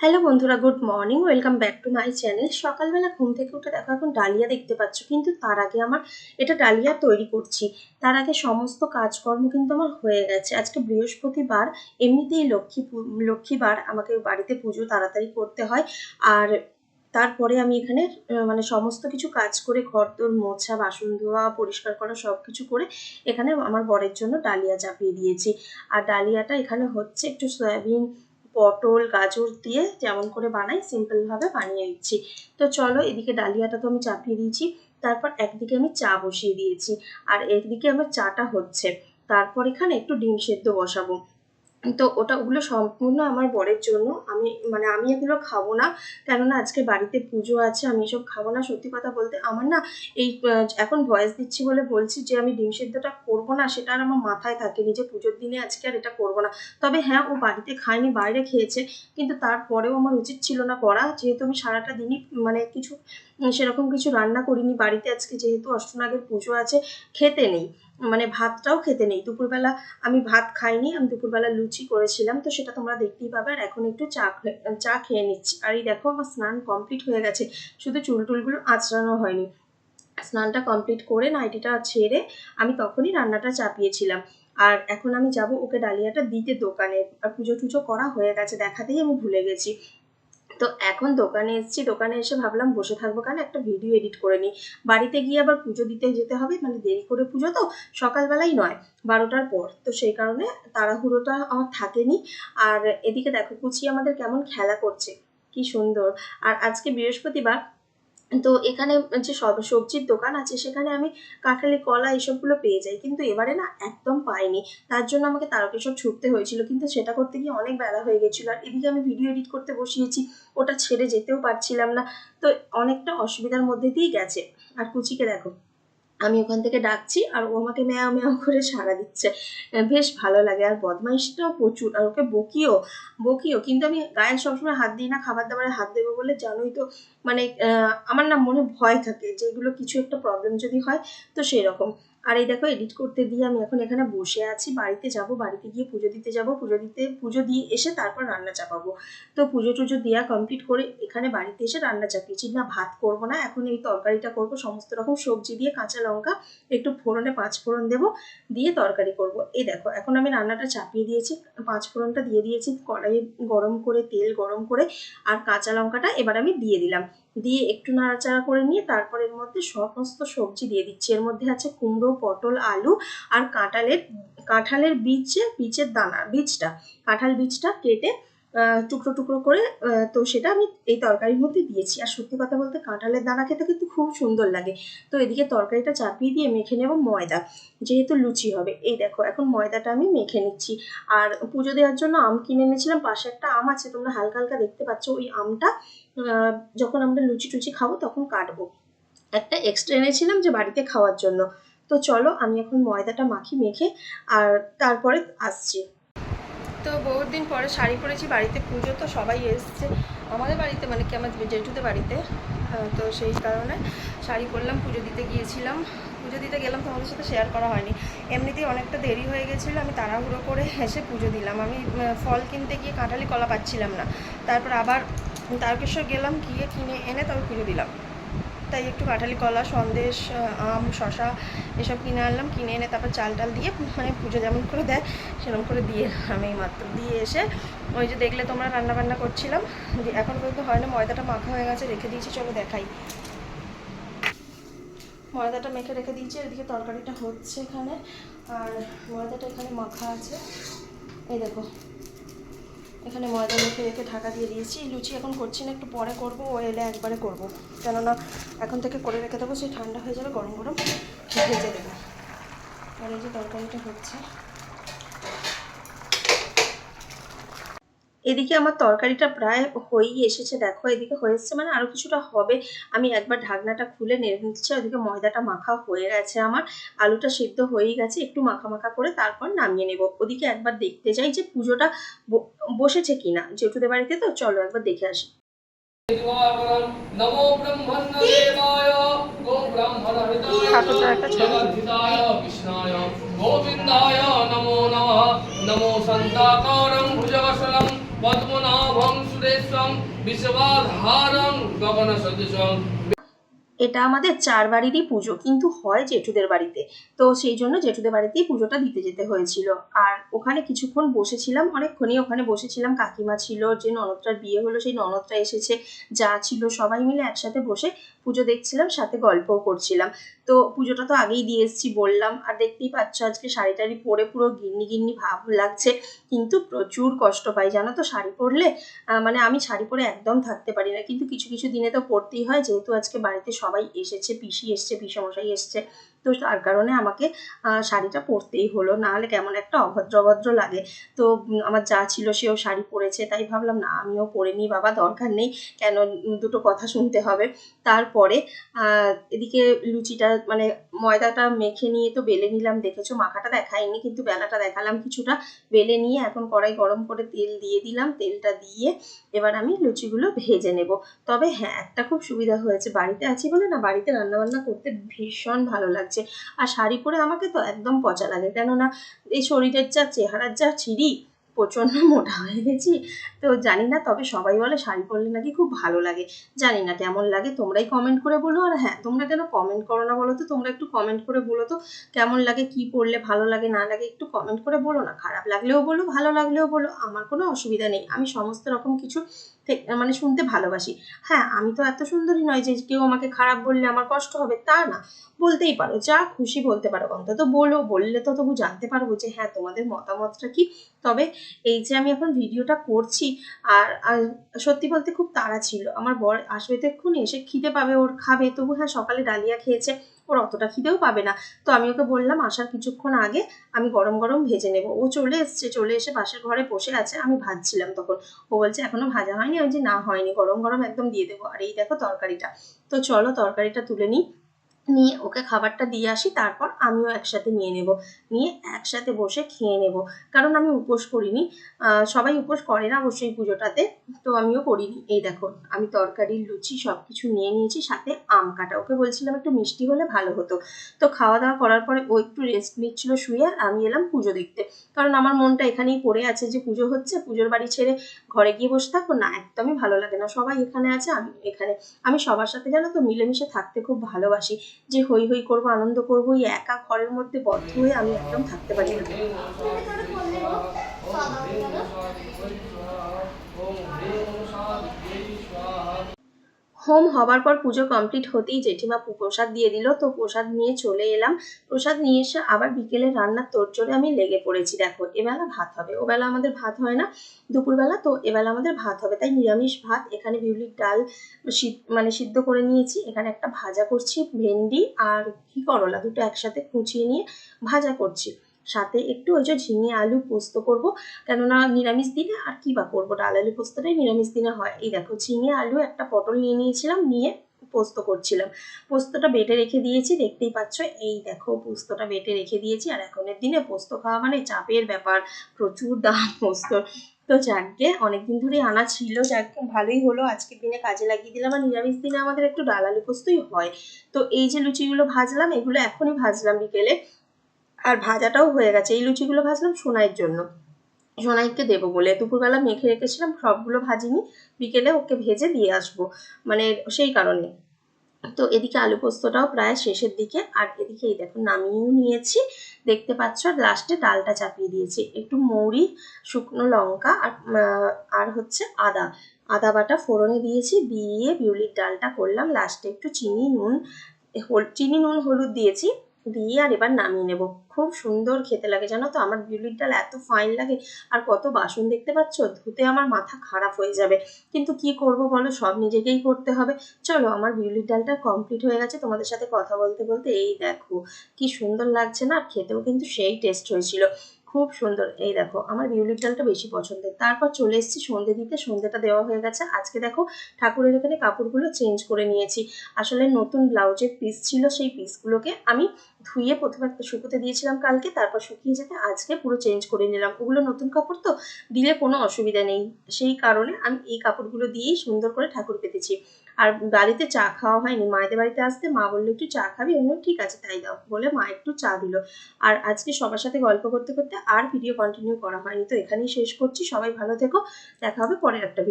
Hello বন্ধুরা, good morning, welcome back to my channel. সকালবেলা ঘুম থেকে উঠে দেখো এখন ডালিয়া দেখতে পাচ্ছ, কিন্তু তার আগে আমার এটা ডালিয়া তৈরি করছি। তার আগে সমস্ত কাজকর্ম কিন্তু আমার হয়ে গেছে। আজকে বৃহস্পতিবার, এমনিতেই লক্ষ্মীবার, আমাকে বাড়িতে পুজো তাড়াতাড়ি করতে হয়। আর তারপরে আমি এখানে মানে সমস্ত কিছু কাজ করে ঘরদোর মোছা, বাসন ধোয়া, পরিষ্কার করা সব কিছু করে এখানে আমার বরের জন্য ডালিয়া চাপিয়ে দিয়েছি। আর ডালিয়াটা এখানে হচ্ছে একটু সয়াবিন, পটল, গাজর দিয়ে যেমন করে বানাই সিম্পলভাবে বানিয়ে দিচ্ছি। তো চলো, এদিকে ডালিয়াটা তো আমি চাপিয়ে দিয়েছি, তারপর একদিকে আমি চা বসিয়ে দিয়েছি, আর একদিকে আমার চাটা হচ্ছে। তারপর এখানে একটু ডিম সেদ্ধ বসাবো। তো ওগুলো সম্পূর্ণ আমার বরের জন্য। আমি এগুলো খাবো না, কেননা আজকে বাড়িতে পুজো আছে, আমি এসব খাবো না। সত্যি কথা বলতে আমার না এই এখন ভয়েস দিচ্ছি বলে বলছি যে আমি ডিম সেদ্ধটা করবো না, সেটা আর আমার মাথায় থাকেনি যে পুজোর দিনে আজকে আর এটা করবো না। তবে হ্যাঁ, ও বাড়িতে খায়নি, বাইরে খেয়েছে, কিন্তু তারপরেও আমার উচিত ছিল না করা, যেহেতু আমি সারাটা দিনই কিছু সেরকম কিছু রান্না করিনি বাড়িতে। আজকে যেহেতু অষ্টনাগের পুজো আছে, খেতে নেই, ভাতটাও খেতে নেই। দুপুরবেলা আমি ভাত খাইনি, আমি দুপুরবেলা লুচি করেছিলাম, তো সেটা তোমরা দেখতেই পাবে। আর এখন একটু চা খেয়ে নিচ্ছি। আর এই দেখো, আমার স্নান কমপ্লিট হয়ে গেছে, শুধু চুল টুলগুলো আঁচড়ানো হয়নি। স্নানটা কমপ্লিট করে নাইটিটা ছেড়ে আমি তখনই রান্নাটা চাপিয়েছিলাম। আর এখন আমি যাব ওকে ডালিয়াটা দিতে দোকানে। আর পুজো টুজো করা হয়ে গেছে, দেখাতেই আমি ভুলে গেছি। তো এখন দোকানে এসেছি, দোকানে এসে ভাবলাম বসে থাকবো কেন, একটা ভিডিও এডিট করে নিই। বাড়িতে গিয়ে আবার পুজো দিতে যেতে হবে, দেরি করে পুজো তো, সকালবেলাই নয়, 12টার পর। তো সেই কারণে তাড়াহুড়োটা আমার থাকেনি। আর এদিকে দেখো কুচি আমাদের কেমন খেলা করছে, কি সুন্দর। আর আজকে বৃহস্পতিবার, তো এখানে যে সব সবজির দোকান আছে সেখানে আমি কাঁঠালি কলা এসবগুলো পেয়ে যাই, কিন্তু এবারে না একদম পাইনি। তার জন্য আমাকে তারকেশ্বর ছুটতে হয়েছিল, কিন্তু সেটা করতে গিয়ে অনেক বেলা হয়ে গেছিলো। আর এদিকে আমি ভিডিও এডিট করতে বসিয়েছি, ওটা ছেড়ে যেতেও পারছিলাম না। তো অনেকটা অসুবিধার মধ্যে দিয়েই গেছে। আর কুচিকে দেখো, আমি ওখান থেকে ডাকছি আর ও আমাকে ম্যাও ম্যাও করে সাড়া দিচ্ছে। বেশ ভালো লাগে। আর বদমাইশটাও প্রচুর, আর ওকে বকিও, কিন্তু আমি গায়ে সবসময় হাত দিই না, খাবার দাবারে হাত দেবো বলে, জানোই তো। আমার না মনে ভয় থাকে যে এগুলো কিছু একটা প্রবলেম যদি হয়, তো সেই রকম। আর এই দেখো, এডিট করতে দিয়ে আমি এখন এখানে বসে আছি। বাড়িতে যাব, বাড়িতে গিয়ে পুজো দিতে যাব, পুজো দিয়ে এসে তারপর রান্না চাপাবো। তো পুজো টুজো দেওয়া কমপ্লিট করে এখানে বাড়িতে এসে রান্না চাপিয়েছি। না, ভাত করবো না, এখন এই তরকারিটা করবো, সমস্ত রকম সবজি দিয়ে, কাঁচা লঙ্কা একটু ফোড়নে 5 ফোড়ন দেবো, দিয়ে তরকারি করব। এই দেখো, এখন আমি রান্নাটা চাপিয়ে দিয়েছি, 5 ফোড়নটা দিয়ে দিয়েছি, কড়াইয়ে গরম করে, তেল গরম করে, আর কাঁচা লঙ্কাটা এবার আমি দিয়ে দিলাম। দিয়ে একটু নাড়াচাড়া করে নিয়ে তারপর এর মধ্যে সমস্ত সবজি দিয়ে দিচ্ছি। এর মধ্যে আছে কুমড়ো, পটল, আলু, আর কাঁঠালের বীজের দানা, কাঁঠাল বীজটা কেটে টুকরো টুকরো করে, তো সেটা আমি এই তরকারির মধ্যে দিয়েছি। আর সত্যি কথা বলতে কাঁঠালের দানা খেতে কিন্তু খুব সুন্দর লাগে। তো এদিকে তরকারিটা চাপিয়ে দিয়ে মেখে নেব ময়দা, যেহেতু লুচি হবে। এই দেখো, এখন ময়দাটা আমি মেখে নিচ্ছি। আর পুজো দেওয়ার জন্য আম কিনে এনেছিলাম, পাশে একটা আম আছে, তোমরা হালকা হালকা দেখতে পাচ্ছ। ওই আমটা যখন আমরা লুচি টুচি খাবো তখন কাটবো। একটা এক্সট্রা এনেছিলাম যে বাড়িতে খাওয়ার জন্য। তো চলো, আমি এখন ময়দাটা মেখে আর তারপরে আসছি। তো বহুত দিন পরে শাড়ি পরেছি, বাড়িতে পুজো, তো সবাই এসছে আমাদের বাড়িতে, কি আমার জেঠুদের বাড়িতে। তো সেই কারণে শাড়ি পরলাম, পুজো দিতে গেলাম, তোমাদের সাথে শেয়ার করা হয়নি। এমনিতেই অনেকটা দেরি হয়ে গেছিলো, আমি তাড়াহুড়ো করে এসে পুজো দিলাম। আমি ফল কিনতে গিয়ে কাঁঠালি কলা পাচ্ছিলাম না, তারপর আবার তারকেশ্বর গেলাম, গিয়ে কিনে এনে তবে পুজো দিলাম। তাই একটু কাঁঠালি কলা, সন্দেশ, আম, শশা এসব কিনে আনলাম, কিনে এনে তারপর চাল টাল দিয়ে, পুজো যেমন করে দেয় সেরকম করে দিয়ে আমি মাত্র দিয়ে এসে ওই যে দেখলে তোমরা রান্না করছিলাম। এখন পর্যন্ত হয় না, ময়দাটা মাখা হয়ে গেছে, রেখে দিয়েছি, চলো দেখাই। ময়দাটা মেখে রেখে দিয়েছি, এদিকে তরকারিটা হচ্ছে এখানে, আর ময়দাটা এখানে মাখা আছে। এই দেখো, এখানে ময়দা মেখে রেখে ঢাকা দিয়ে দিয়েছি। লুচি এখন করছি না, একটু পরে করবো, ও এলে একবারে করবো, কেননা এখন থেকে করে রেখে দেবো, সেই ঠান্ডা হয়ে যাবে, গরম গরম ভেজে দেবে। আর এই যে তরকারিটা হচ্ছে, এদিকে আমার তরকারিটা প্রায় হয়েই এসেছে। দেখো, এদিকে হয়ে এসছে, আরো কিছুটা হবে। আমি একবার ঢাকনাটা খুলে নেড়ে নিচ্ছি। ওদিকে ময়দাটা মাখা হয়ে গেছে আমার, আলুটা সিদ্ধ হয়েই গেছে, একটু মাখা মাখা করে তারপর নামিয়ে নেব। ওদিকে একবার দেখতে যাই যে পুজোটা বসেছে কিনা, জেঠুদের বাড়িতে, তো চলো একবার দেখে আসি। ঠাকুরটার একটা ছবি, গোবিন্দায় নমো নমঃ। নমো সন্তাকারং ভুজগশালং পদ্মনাভং সুরেশং বিশ্ববাধারং গগন সদৃশং। এটা আমাদের 4 বাড়িরই পুজো, কিন্তু হয় জেঠুদের বাড়িতে। তো সেই জন্য জেঠুদের বাড়িতেই পুজোটা দিতে যেতে হয়েছিল। আর ওখানে কিছুক্ষণ বসেছিলাম, অনেকক্ষণই ওখানে বসেছিলাম। কাকিমা ছিল, যে ননদটার বিয়ে হলো সেই ননদটা এসেছে, যা ছিল সবাই মিলে একসাথে বসে পুজো দেখছিলাম, সাথে গল্পও করছিলাম। তো পুজোটা তো আগেই দিয়ে এসেছি বললাম। আর দেখতেই পাচ্ছ আজকে শাড়ি টাড়ি পরে পুরো গিন্নি গিন্নি ভাব লাগছে, কিন্তু প্রচুর কষ্ট পাই জানো তো শাড়ি পরলে। মানে আমি শাড়ি পরে একদম থাকতে পারি না, কিন্তু কিছু কিছু দিনে তো পরতেই হয়, যেহেতু আজকে বাড়িতে সবাই এসেছে, পিসি এসছে, পিসেমশাই এসছে। তো তার কারণে আমাকে শাড়িটা পরতেই হলো, না হলে কেমন একটা অভদ্র অভদ্র লাগে। তো আমার যা ছিল সেও শাড়ি পরেছে, তাই ভাবলাম না আমিও পরে নিই, বাবা দরকার নেই, কেন দুটো কথা শুনতে হবে। তারপরে এদিকে লুচিটা মানে ময়দাটা মেখে নিয়ে তো বেলে নিলাম, দেখেছো মাখাটা দেখাইনি কিন্তু বেলাটা দেখালাম কিছুটা। বেলে নিয়ে এখন কড়াই গরম করে তেল দিয়ে দিলাম, তেলটা দিয়ে এবার আমি লুচিগুলো ভেজে নেব। তবে হ্যাঁ, একটা খুব সুবিধা হয়েছে, বাড়িতে আছি বলে না, বাড়িতে রান্নাবান্না করতে ভীষণ ভালো লাগছে। আর শাড়ি পরে আমাকে তো একদম পচা লাগে, কেননা এই শরীরের যা চেহারার যা চিরি, প্রচণ্ড মোটা হয়ে গেছি। তো জানি না, তবে সবাই বলে শাড়ি পরলে নাকি খুব ভালো লাগে। জানি না কেমন লাগে, তোমরাই কমেন্ট করে বলো। আর হ্যাঁ, তোমরা কেন কমেন্ট করো না বলো তো, তোমরা একটু কমেন্ট করে বলো তো কেমন লাগে, কি পরলে ভালো লাগে না লাগে, একটু কমেন্ট করে বলো না। খারাপ লাগলেও বলো, ভালো লাগলেও বলো, আমার কোনো অসুবিধা নেই। আমি সমস্ত রকম কিছু মানে শুনতে ভালোবাসি। হ্যাঁ, আমি তো এত সুন্দরী নয় যে কেউ আমাকে খারাপ বললে আমার কষ্ট হবে, তা না। বলতেই পারো, যা খুশি বলতে পারো, অন্তত বলো, বললে তো তবু জানতে পারবো যে হ্যাঁ তোমাদের মতামতটা কি। তবে এই যে আমি এখন ভিডিওটা করছি, আর সত্যি বলতে খুব তাড়া ছিল। আমার বর আসবে তো এক্ষুনি, এসে খিদে পাবে, ওর খাবে। তবু হ্যাঁ, সকালে ডালিয়া খেয়েছে, ওর অতটা খিদেও পাবে না। তো আমি ওকে বললাম আসার কিছুক্ষণ আগে আমি গরম গরম ভেজে নেব। ও চলে এসছে, চলে এসে পাশের ঘরে বসে আছে, আমি ভাজছিলাম তখন। ও বলছে এখনো ভাজা হয়নি, আমি যে না হয়নি, গরম গরম একদম দিয়ে দেবো। আর এই দেখো তরকারিটা। তো চলো তরকারিটা তুলে নিই, নিয়ে ওকে খাবারটা দিয়ে আসি, তারপর আমিও একসাথে নিয়ে নেব, নিয়ে একসাথে বসে খেয়ে নেব। কারণ আমি উপোস করিনি, সবাই উপোস করে না অবশ্যই পুজোটাতে, তো আমিও করিনি। এই দেখো আমি তরকারি লুচি সব কিছু নিয়ে নিয়েছি, সাথে আম কাটা। ওকে বলছিলাম একটু মিষ্টি হলে ভালো হতো। তো খাওয়া দাওয়া করার পরে ও একটু রেস্ট নিচ্ছিল শুয়ে, আর আমি এলাম পুজো দেখতে। কারণ আমার মনটা এখানেই পড়ে আছে যে পুজো হচ্ছে, পুজোর বাড়ি ছেড়ে ঘরে গিয়ে বসে থাকবো না, একদমই ভালো লাগে না। সবাই এখানে আছে, আমি এখানে। আমি সবার সাথে জানো তো মিলেমিশে থাকতে খুব ভালোবাসি, যে হই হই করবো, আনন্দ করবো, এই একা ঘরের মধ্যে বদ্ধ হয়ে আমি একদম থাকতে পারি না। হোম হবার পর পুজো কমপ্লিট হতেই জেঠিমা প্রসাদ দিয়ে দিল, তো প্রসাদ নিয়ে চলে এলাম। প্রসাদ নিয়ে এসে আবার বিকেলে রান্নার তোড়জোড়ে আমি লেগে পড়েছি। দেখো এবেলা ভাত হবে, ওবেলা আমাদের ভাত হয় না দুপুরবেলা, তো এবেলা আমাদের ভাত হবে, তাই নিরামিষ ভাত। এখানে বিউলির ডাল মানে সিদ্ধ করে নিয়েছি, এখানে একটা ভাজা করছি, ভেন্ডি আর ঘি করলা দুটো একসাথে কুচিয়ে নিয়ে ভাজা করছি, সাথে একটু ওই যে ঝিঙে আলু পোস্ত করব, কেননা নিরামিষ দিনে আর কি বা করবো, ডাল আলু পোস্তটাই নিরামিষ দিনে হয়। এই দেখো ঝিঙে আলু, একটা পটল নিয়ে নিয়েছিলাম, নিয়ে পোস্ত করছিলাম। পোস্তটা বেটে রেখে দিয়েছি, দেখতেই পাচ্ছ। এই দেখো পোস্তটা বেটে রেখে দিয়েছি। আর এখনের দিনে পোস্ত খাওয়া মানে চাপের ব্যাপার, প্রচুর দাম পোস্ত। তো যাকগে, অনেকদিন ধরেই আনা ছিল, যাক ভালোই হলো, আজকের দিনে কাজে লাগিয়ে দিলাম। আর নিরামিষ দিনে আমাদের একটু ডাল আলু পোস্তই হয়। তো এই যে লুচিগুলো ভাজলাম, এগুলো এখনই ভাজলাম বিকেলে, আর ভাজাটাও হয়ে গেছে। এই লুচিগুলো ভাজলাম সোনাইয়ের জন্য, সোনাইকে দেবো বলে দুপুরবেলা মেখে রেখেছিলাম, সবগুলো ভাজিনি, বিকেলে ওকে ভেজে দিয়ে আসবো, মানে সেই কারণে। তো এদিকে আলু পোস্তটাও প্রায় শেষের দিকে, আর এদিকে এই দেখো নামিয়েও নিয়েছি, দেখতে পাচ্ছ। আর লাস্টে ডালটা চাপিয়ে দিয়েছি, একটু মৌরি, শুকনো লঙ্কা আর হচ্ছে আদা, আদা বাটা ফোড়নে দিয়েছি, দিয়ে বিউলির ডালটা করলাম। লাস্টে একটু চিনি নুন, চিনি নুন হলুদ দিয়েছি, দিয়ে আর এবার নামিয়ে নেব। খুব সুন্দর খেতে লাগে জানো তো, আমার বিউলির ডাল এত ফাইন লাগে। আর কত বাসন দেখতে পাচ্ছ, ধুতে আমার মাথা খারাপ হয়ে যাবে, কিন্তু কি করব বলো, সব নিজেকেই করতে হবে। চলো আমার বিউলির ডালটা কমপ্লিট হয়ে গেছে, তোমাদের সাথে কথা বলতে বলতে। এই দেখো কি সুন্দর লাগছে না, খেতেও কিন্তু সেই টেস্ট হয়েছিল, খুব সুন্দর। এই দেখো আমার বিউলির ডালটা বেশি পছন্দের। তারপর চলে এসেছি সন্ধে দিতে, সন্ধেটা দেওয়া হয়ে গেছে। আজকে দেখো ঠাকুরের এখানে কাপড়গুলো চেঞ্জ করে নিয়েছি। আসলে নতুন ব্লাউজের পিস ছিল, সেই পিসগুলোকে আমি ধুয়ে প্রথমে একটা শুকোতে দিয়েছিলাম কালকে, তারপর শুকিয়ে যেতে আজকে পুরো চেঞ্জ করে নিলাম। ওগুলো নতুন কাপড় তো, দিলে কোনো অসুবিধা নেই, সেই কারণে আমি এই কাপড়গুলো দিয়েই সুন্দর করে ঠাকুর পেতেছি। আর বাড়িতে চা খাওয়া হয়নি, মায়েদের বাড়িতে আসতে মা বললো একটু চা খাবি, আমি ঠিক আছে তাই দাও বলে মা একটু চা দিল। আর আজকে সবার সাথে গল্প করতে করতে আর ভিডিও কন্টিনিউ করা হয়নি, তো এখানেই শেষ করছি। সবাই ভালো থেকো, দেখা হবে পরের একটা ভিডিও।